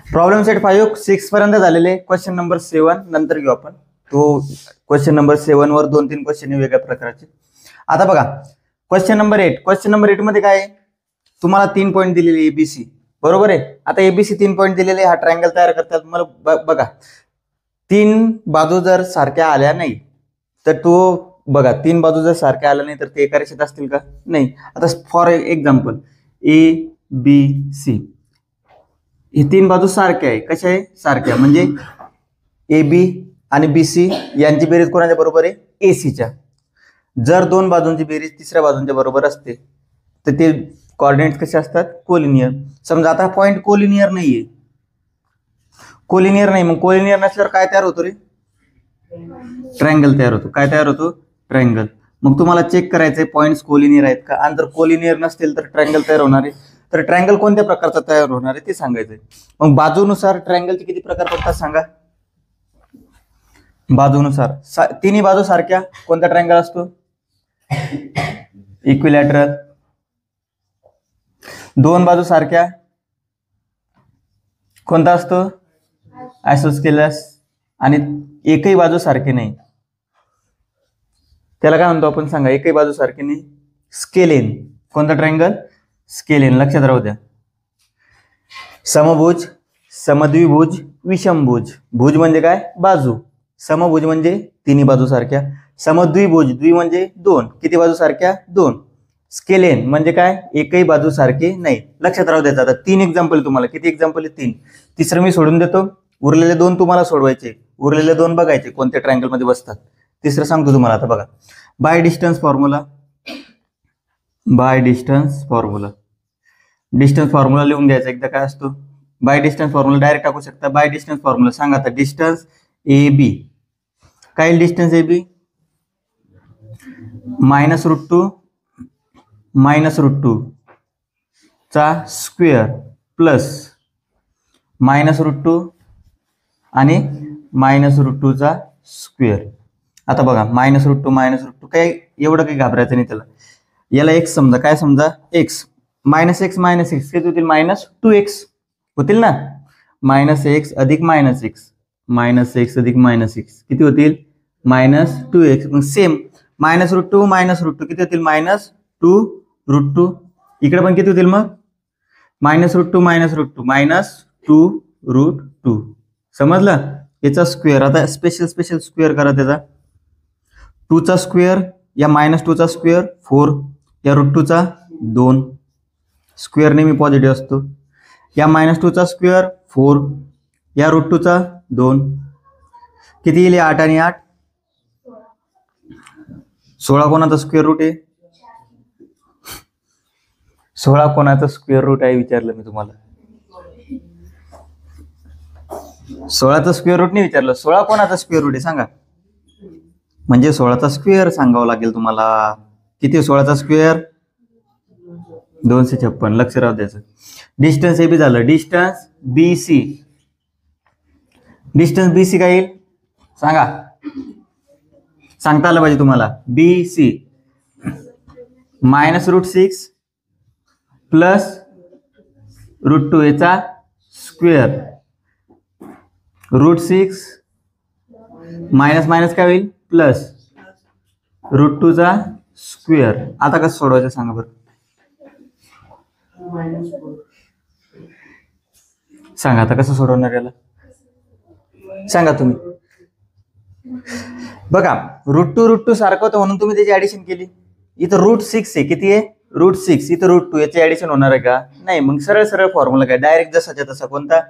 Problem set 5 6 पर्यंत झालेले. Question number 7 नंतर घेऊ आपण. तो क्वेश्चन नंबर 7 वर 2-3 क्वेश्चन वेगळ्या प्रकारचे. आता बघा क्वेश्चन नंबर 8. क्वेश्चन नंबर 8 मध्ये काय आहे, तुम्हाला 3 पॉईंट दिलेले एबीसी, बरोबर आहे. आता एबीसी 3 पॉईंट दिलेले, हा ट्रायंगल तयार करतात. मला बघा 3 बाजू जर सारख्या आल्या नाही तर तो बघा 3 बाजू जर सारख्या आल्या नाही तर ते एका रेषेत असतील का? नाही. आता for example A B C हे 3 बाजू सारख्या आहे. कशा आहे? सारख्या. म्हणजे ए बी आणि बी सी यांची बेरीज कोणाच्या बरोबर आहे? एसीच्या. जर 2 बाजूंची बेरीज तिसऱ्या बाजूंच्या बरोबर असते तर ते कोऑर्डिनेट्स कसे असतात? कोलिनियर. समजा आता पॉइंट कोलिनियर नाहीये, कोलिनियर नाही, मग कोलिनियर नसल्यावर काय तयार होतो रे? ट्रायंगल तयार होतो. काय तयार होतो? ट्रायंगल. मग तुम्हाला चेक करायचंय पॉइंट्स कोलिनियर आहेत का, आणि जर कोलिनियर नसतील तर ट्रायंगल तयार होणार आहे. तर ट्रायंगल कोणत्या प्रकारचा तयार होणार आहे ते सांगायचंय. मग बाजूनुसार ट्रायंगलचे किती प्रकार पडतात सांगा? बाजूनुसार तिन्ही बाजू सारख्या कोणता ट्रायंगल असतो? इक्विलॅटरल. 2 बाजू सारख्या कोणता असतो? आयसोस्केलस. आणि एकही बाजू सारखी नाही त्याला काय म्हणतो आपण सांगा? एकही बाजू सारखी नाही, स्केलेन. कोणता ट्रायंगल? स्केलेन. लक्षात राहू द्या. समभुज, समद्विभुज, विषमभुज. भुज म्हणजे काय? बाजू. समभुज म्हणजे तिन्ही बाजू सारख्या. समद्विभुज, द्वि म्हणजे 2, किती बाजू सारख्या? 2. स्केलेन म्हणजे काय? एकही बाजू सारखी नाही. लक्षात राहू द्यायचं. आता 3 एक्झाम्पल तुम्हाला. किती एक्झाम्पल आहे? 3. तिसरं मी सोडून देतो. उरलेले 2 तुम्हाला सोडवायचे. उरलेले 2 बघायचे कोणत्या ट्रायंगल मध्ये बसतात. तिसरं सांगतो तुम्हाला. आता बघा by distance formula. By distance formula. Distance formula लिहून घ्यायचा एकदा. काय असतो बाय डिस्टन्स फॉर्म्युला? डायरेक्ट टाकू शकता. बाय डिस्टन्स फॉर्म्युला सांगा. आता डिस्टन्स ए बी काय? डिस्टन्स ए बी -√2 -√2 चा स्क्वेअर प्लस -√2 आणि -√2 चा स्क्वेअर. आता बघा -√2 काय एवढं काही घाबरायचं नाही त्याला. याला x समजा. काय समजा? x. -x किती होतील? -2x होतील ना. -x अधिक -x -x अधिक -x किती होतील? -2x. मग सेम -√2 किती होतील? -2√2. इकडे पण किती होतील मग? -√2 -√2 समजलं? याचा स्क्वेअर. आता स्पेशल स्क्वेअर करा त्याचा. 2 चा स्क्वेअर या -2 चा स्क्वेअर 4 या √2 चा 2. स्क्वेअर नेहमी पॉझिटिव्ह असतो. या -2 चा स्क्वेअर 4 या √2 चा 2 किती येईल? 8 आणि 8 16 कोणाचा स्क्वेअर रूट आहे? 16 कोणाचा स्क्वेअर रूट आहे विचारलं मी तुम्हाला. 16चा स्क्वेअर रूट नाही विचारलं. 16 कोणाचा स्क्वेअर रूट आहे सांगा. म्हणजे 16चा स्क्वेअर सांगावं लागेल तुम्हाला. किती 16चा स्क्वेअर? 256. लक्ष राहू द्यायचं. डिस्टन्स ए बी झालं. Distance B C. Distance B C काय येईल सांगा? सांगता आलं पाहिजे तुम्हाला. बी सी -√6 प्लस √2 याचा स्क्वेअर √6 मायनस काय होईल? प्लस √2 चा स्क्वेअर. आता कसं सोडवायचं सांगा बरं? सांगा आता कसं सोडवणार याला? सांगा तुम्ही. बघा √2 सारखं होतं म्हणून तुम्ही त्याची ऍडिशन केली. इथं √6 आहे. किती आहे? √6. इथं √2 याची ऍडिशन होणार आहे का? नाही. मग सरळ फॉर्म्युला काय? डायरेक्ट जसाच्या तसा. कोणता?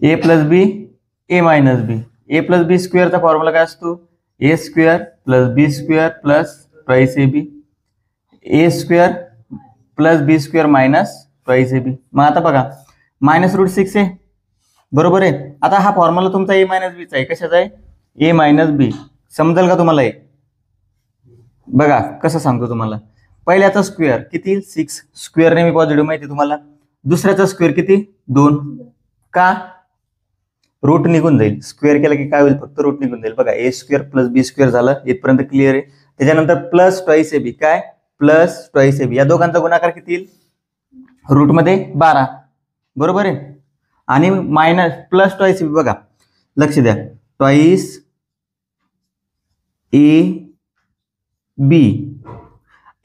a + b a - b. a + b स्क्वेअरचा formula काय असतो? a² + b² plus twice ab. a² + b² twice ab. मग आता बघा -√6 आहे, बरोबर आहे. आता हा फॉर्म्युला तुमचा a - b चा आहे. कशाचा आहे? a - b. समजेल का तुम्हाला हे? बघा कसं सांगतो तुम्हाला. पहिल्याचा स्क्वेअर किती? 6. स्क्वेअर नेहमी पॉझिटिव्ह माहिती तुम्हाला. दुसऱ्याचा स्क्वेअर किती? 2. का? रूट निघून जाईल. स्क्वेअर केला की काय होईल? फक्त रूट निघून जाईल. बघा a² + b² झालं. इथपर्यंत क्लिअर आहे. त्याच्यानंतर प्लस ट्वाइस ab. काय? Plus twice ab. या दोघांचा गुणाकार किती येईल? रूट मध्ये 12. बरोबर आहे. आणि मायनस प्लस ट्वाईस बघा, लक्ष द्या, ट्वाईस ए बी,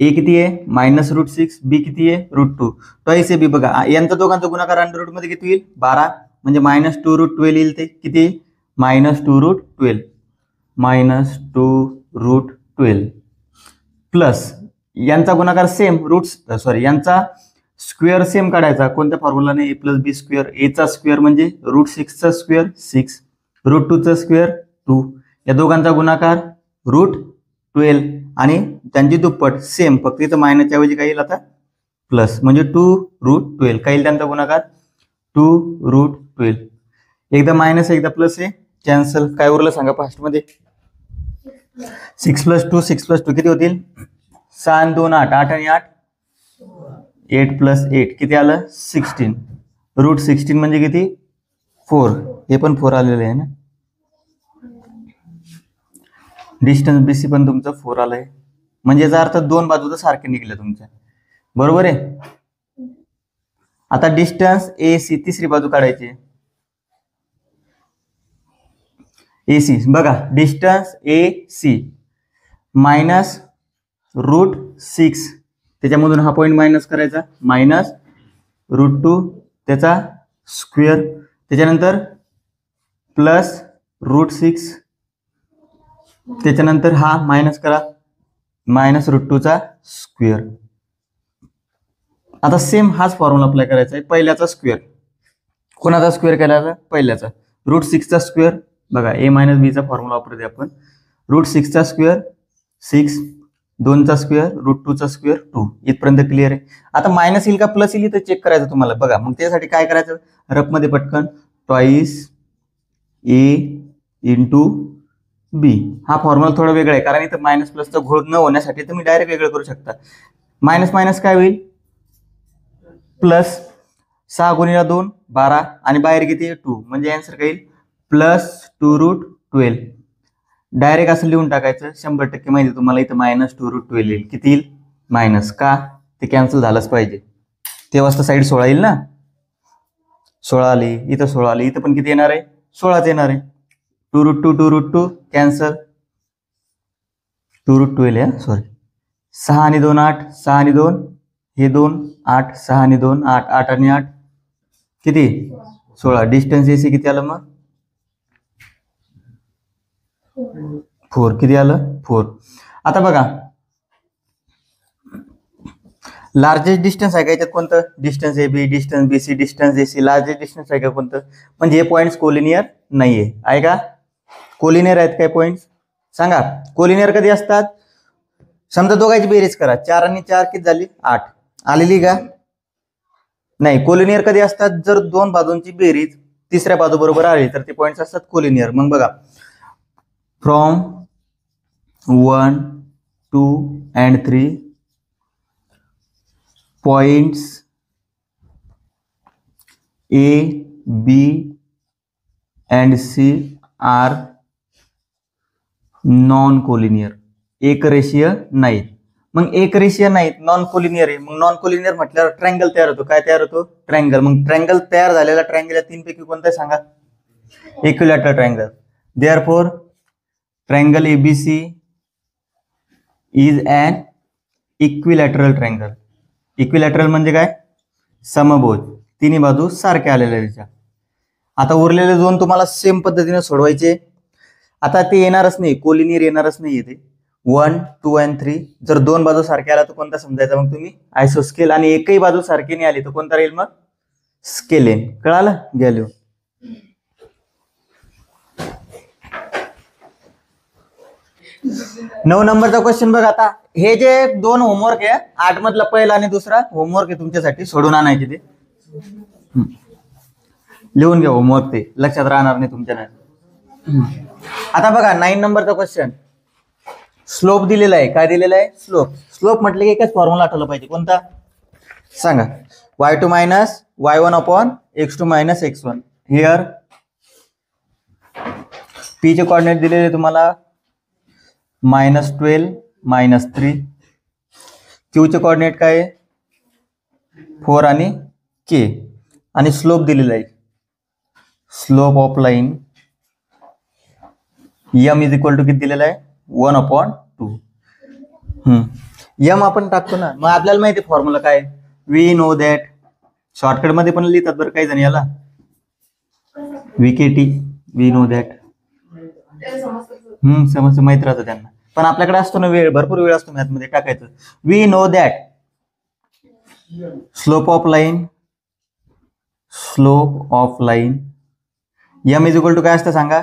ए किती आहे -√6, बी किती आहे √2, ट्वाईस ए बी बघा, यांचा दोघांचा गुणाकार अंडर रूट मध्ये किती होईल 12, म्हणजे -2√12 येईल. ते किती -2√12 -2√12 प्लस यांचा गुणाकार सेम यांचा स्क्वेअर सेम काढायचा कोणत्या फॉर्म्युलाने, ए प्लस बी स्क्वेअर, ए चा स्क्वेअर म्हणजे √6चा स्क्वेअर 6, √2चा स्क्वेअर 2, या दोघांचा गुणाकार √12 आणि त्यांची दुप्पट सेम, फक्त इथं मायनसच्या ऐवजी काय येईल आता प्लस, म्हणजे 2√12 काय येईल त्यांचा गुणाकार 2√12. एकदा मायनस एकदा प्लस आहे, कॅन्सल. काय उरलं सांगा फास्ट मध्ये, 6 + 2 6 + 2 किती होतील 6 आणि 2 8, 8 आणि 8 8 + 8 किती आलं 16, √16 म्हणजे किती 4, हे पण 4 आलेलं आहे ना. डिस्टन्स बीसी पण तुमचं 4 आलंय, म्हणजे याचा अर्थ दोन बाजू तर सारखे निघल्या तुमच्या, बरोबर आहे. आता डिस्टन्स AC तिसरी बाजू काढायची, AC बघा, डिस्टन्स AC -√6, त्याच्यामधून हा पॉईंट मायनस करायचा, -√2 त्याचा स्क्वेअर, त्याच्यानंतर +√6, त्याच्यानंतर हा मायनस करा -√2चा स्क्वेअर. आता सेम हाच फॉर्म्युला अप्लाय करायचा आहे, पहिल्याचा स्क्वेअर, कोणाचा स्क्वेअर केला पहिल्याचा, √6चा स्क्वेअर बघा, A - B चा फॉर्म्युला वापरते आपण, √6चा स्क्वेअर 6, 2चा स्क्वेअर √2चा स्क्वेअर 2, इथपर्यंत क्लिअर आहे. आता मायनस येईल का प्लस येईल तर चेक करायचं तुम्हाला बघा, मग त्यासाठी काय करायचं, रफ मध्ये पटकन ट्वाईस A × B, हा फॉर्म्युला थोडा वेगळा आहे कारण इथं मायनस प्लसचा घोळ न होण्यासाठी तुम्ही डायरेक्ट वेगळं करू शकता. मायनस मायनस काय होईल प्लस, 6 × 2 12 आणि बाहेर किती 2, म्हणजे आन्सर काय येईल +2√12. डायरेक्ट असं लिहून टाकायचं, 100% माहिती तुम्हाला इथं -2√12 येईल. किती येईल मायनस, का ते कॅन्सल झालंच पाहिजे, तेव्हाच तर साईड 16 येईल ना. 16 आली, इथं 16 आली, इथं पण किती येणार आहे 16च येणार आहे. 2√2 कॅन्सल, 2√12 आहे सॉरी, 6 आणि 2 8, 6 आणि 2 हे 2 8, 6 आणि 2 8, 8 आणि 8 किती 16. डिस्टन्स AC किती आलं मग 4, किती आलं 4. आता बघा लार्जेस्ट डिस्टन्स आहे का याच्यात कोणतं, distance AB, distance BC, distance AC, largest distance आहे का कोणतं, म्हणजे हे पॉईंट्स कोलिनियर नाहीये, आहे का कोलिनियर आहेत काय पॉईंट्स सांगा. कोलिनियर कधी असतात, समजा दोघांची बेरीज करा, 4 आणि 4 किती झाली 8 आलेली का नाही. कोलिनियर कधी असतात, जर दोन बाजूंची बेरीज तिसऱ्या बाजू बरोबर आली तर ते पॉईंट्स असतात कोलिनियर. मग बघा, from 1, 2 and 3 points A, B and C are non collinear, एक रेषीय नाहीत. मग एक रेषीय नाहीत, नॉन कोलिनियर आहे, मग नॉन कोलिनियर म्हटल्यावर ट्रायंगल तयार होतो, काय तयार होतो ट्रायंगल. मग ट्रायंगल तयार झालेला ट्रायंगल तीन पैकी कोणता आहे सांगा, equilateral triangle. Therefore triangle ABC is an equilateral triangle. Equilateral म्हणजे काय, समभुज, तिन्ही बाजू सारख्या आलेल्या त्याच्या. आता उरलेले दोन तुम्हाला सेम पद्धतीने सोडवायचे. आता ते येणारच नाही, कोलिनियर येणारच नाही ते 1, 2 and 3. जर दोन बाजू सारख्या आला तर कोणता समजायचा मग तुम्ही आयसोस्केल, आणि एकही बाजू सारखी नाही आली तर कोणता राहील मग स्केलेन. कळालं घ्या लिहून. नऊ नंबरचा क्वेश्चन बघा. आता हे जे दोन होमवर्क आहे, 8 मधला पहिला आणि दुसरा होमवर्क आहे तुमच्यासाठी, सोडून आणायचे ते लिहून घ्या होमवर्क, ते लक्षात राहणार नाही तुमच्या नाही. आता बघा 9 नंबरचा क्वेश्चन, स्लोप दिलेला आहे. काय दिलेला आहे स्लोप. स्लोप म्हटलं की एकच फॉर्म्युला आठवला पाहिजे, कोणता सांगा, y2 - y1 x2 - x1. Here p चे कोऑर्डिनेट दिलेले तुम्हाला -12 -3. q चे कोऑर्डिनेट काय आहे 4 आणि k. आणि स्लोप दिलेला आहे. Slope of line m is equal to किती दिलेला आहे 1/2. m आपण टाकतो ना, मग आपल्याला माहिती आहे फॉर्म्युला काय, वी नो दॅट. शॉर्टकट मध्ये पण लिहितात बरं काही जण याला VKT, वी नो दॅट. समज माहित राहतं त्यांना, पण आपल्याकडे असतो ना वेळ, भरपूर वेळ असतो मॅथ मध्ये टाकायचं. We know that slope of line m is equal to काय असतं सांगा,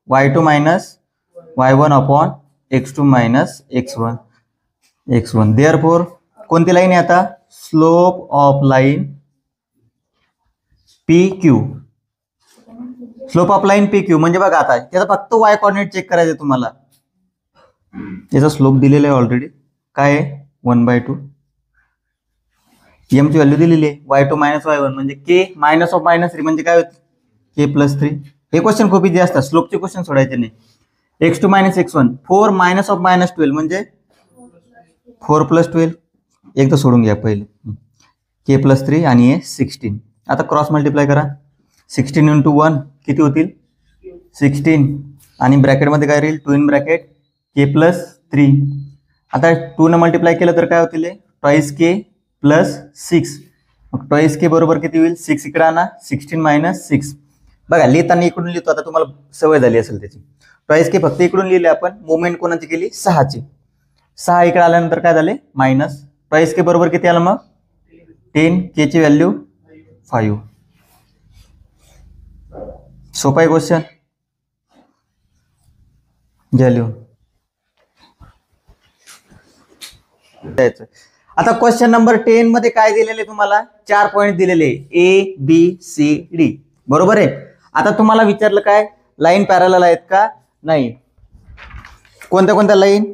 y2 minus y1 upon x2 minus x1. Therefore कोणती लाईन आहे आता, slope of line PQ. Slope of line PQ म्हणजे बघा आता त्याचा फक्त y कोऑर्डिनेट चेक करायचं तुम्हाला. याचा स्लोप दिलेला आहे ऑलरेडी, काय आहे 1/2. m ची व्हॅल्यू दिलेली आहे y2 मायनस y1 म्हणजे k मायनस ऑफ मायनस 3 म्हणजे काय होते k+3. हे क्वेश्चन खूप इझी असतात, स्लोपचे क्वेश्चन सोडायचे नाही. x2 minus x1 4 minus of minus 12 म्हणजे 4 + 12. एकदा सोडून घ्या पहिले, k+3 आणि हे 16. आता क्रॉस मल्टिप्लाय करा, 16 × 1 किती होतील 16 आणि ब्रॅकेटमध्ये काय राहील 2 इन ब्रॅकेट k+3. आता 2 ने मल्टिप्लाय केलं तर काय होतील, 2k + 6. मग 2k बरोबर किती होईल 6 इकडे आणा, 16 - 6. बघा लिहिताना इकडून लिहितो, आता तुम्हाला सवय झाली असेल त्याची. 2k फक्त इकडून लिहिले आपण, मुवमेंट कोणाची केली 6ची. 6 इकडे आल्यानंतर काय झाले मायनस. 2k बरोबर किती आलं मग 10, k ची व्हॅल्यू 5. सोपा आहे क्वेश्चन, घ्या लिहून. आता क्वेश्चन नंबर 10 मध्ये काय दिलेले तुम्हाला 4 पॉइंट दिलेले ABCD, बरोबर आहे. आता तुम्हाला विचारलं काय लाईन पॅरलल आहेत का, नाही. कोणत्या लाईन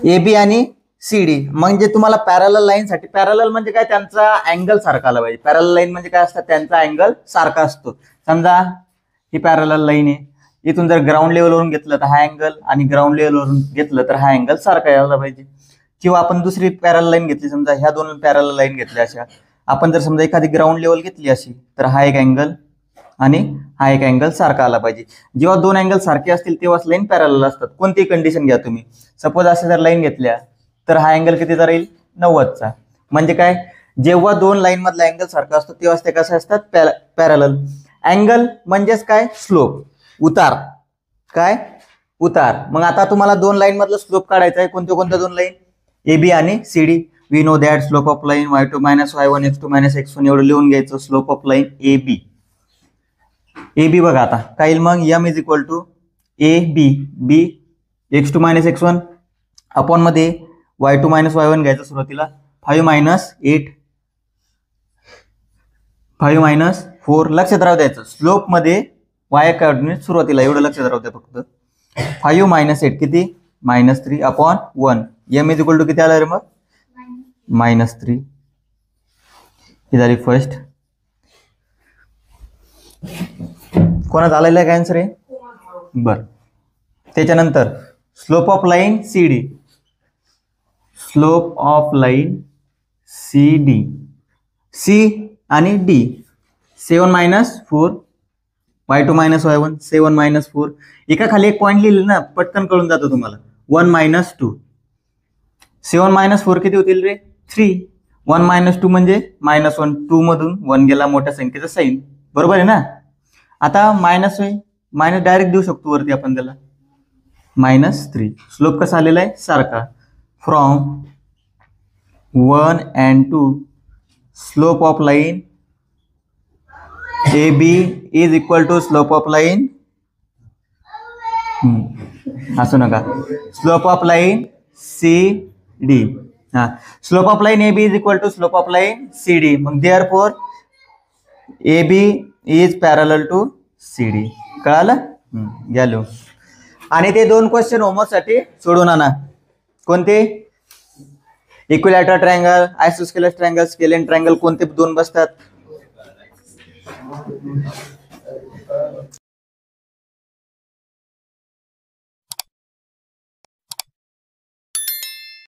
AB आणि CD. म्हणजे तुम्हाला पॅरलल लाईन साठी, पॅरलल म्हणजे काय त्यांचा अँगल सारखा आला पाहिजे. पॅरलल लाईन म्हणजे काय असतं, त्यांचा अँगल सारखा असतो. समजा ही पॅरलल लाईन आहे, इथून जर ग्राउंड लेवलवरून घेतलं तर हा अँगल आणि ग्राउंड लेवलवरून घेतलं तर हा अँगल सारखा यायला पाहिजे. किंवा आपण दुसरी पॅरलल लाईन घेतली, समजा ह्या दोन पॅरलल लाईन घेतल्या अशा, आपण जर समजा एखादी ग्राउंड लेवल घेतली अशी, तर हा एक अँगल आणि हा एक अँगल सारखा आला पाहिजे. जेव्हा दोन अँगल सारखे असतील तेव्हाच लाईन पॅरलल असतात. कोणती कंडिशन घ्या तुम्ही, सपोज असे जर लाईन घेतल्या तर हा अँगल कितीचा राहील 90चा. म्हणजे काय, जेव्हा दोन लाईन मधला अँगल सारखा असतो तेव्हाच ते कसे असतात पॅरलल. अँगल म्हणजेच काय स्लोप, उतार. काय उतार. मग आता तुम्हाला दोन लाईन मधला स्लोप काढायचा आहे. कोणत्या दोन लाईन, AB आणि CD. We know that slope of line y2 minus y1 x2 - x1 एवढं लिहून घ्यायचं. स्लोप ऑफ लाईन AB बघा आता काय येईल मग, m is equal to AB x2 - x1 upon मध्ये y2 - y1 घ्यायचं सुरुवातीला, 5 - 8 5 - 4. लक्षात राहू द्यायचं स्लोप मध्ये y कोऑर्डिनेट सुरुवातीला, एवढं लक्षात राहू द्या फक्त. 5 - 8 किती -3 upon 1. m is equal to किती आला रे मग -3. ही झाली फर्स्ट. कोणाचा आलेला आहे आन्सर आहे, बर. त्याच्यानंतर slope of line CD. Slope of line CD, C आणि D. 7 - 4 y2 - y1 7 - 4. एका खाली एक पॉइंट लिहिले ना, पटकन कळून जातो तुम्हाला. 1 - 2. 7 - 4 किती होतील रे 3. 1 - 2 म्हणजे -1. 2 मधून 1 गेला, मोठ्या संख्येचा साईन, बरोबर आहे ना. आता मायनस डायरेक्ट देऊ शकतो वरती आपण त्याला -3. स्लोप कसा आलेला आहे सारखा. From 1 and 2 slope of line AB is equal to slope of line, असू नका, स्लोप ऑफ लाईन CD. हा, slope of line AB is equal to slope of line CD. मग therefore AB is parallel to CD. कळालं, घ्या लिहून. आणि ते दोन क्वेश्चन होमवर्क साठी सोडून आणा. कोणते, equilateral triangle, isosceles triangle, scalene triangle, कोणते दोन बसतात.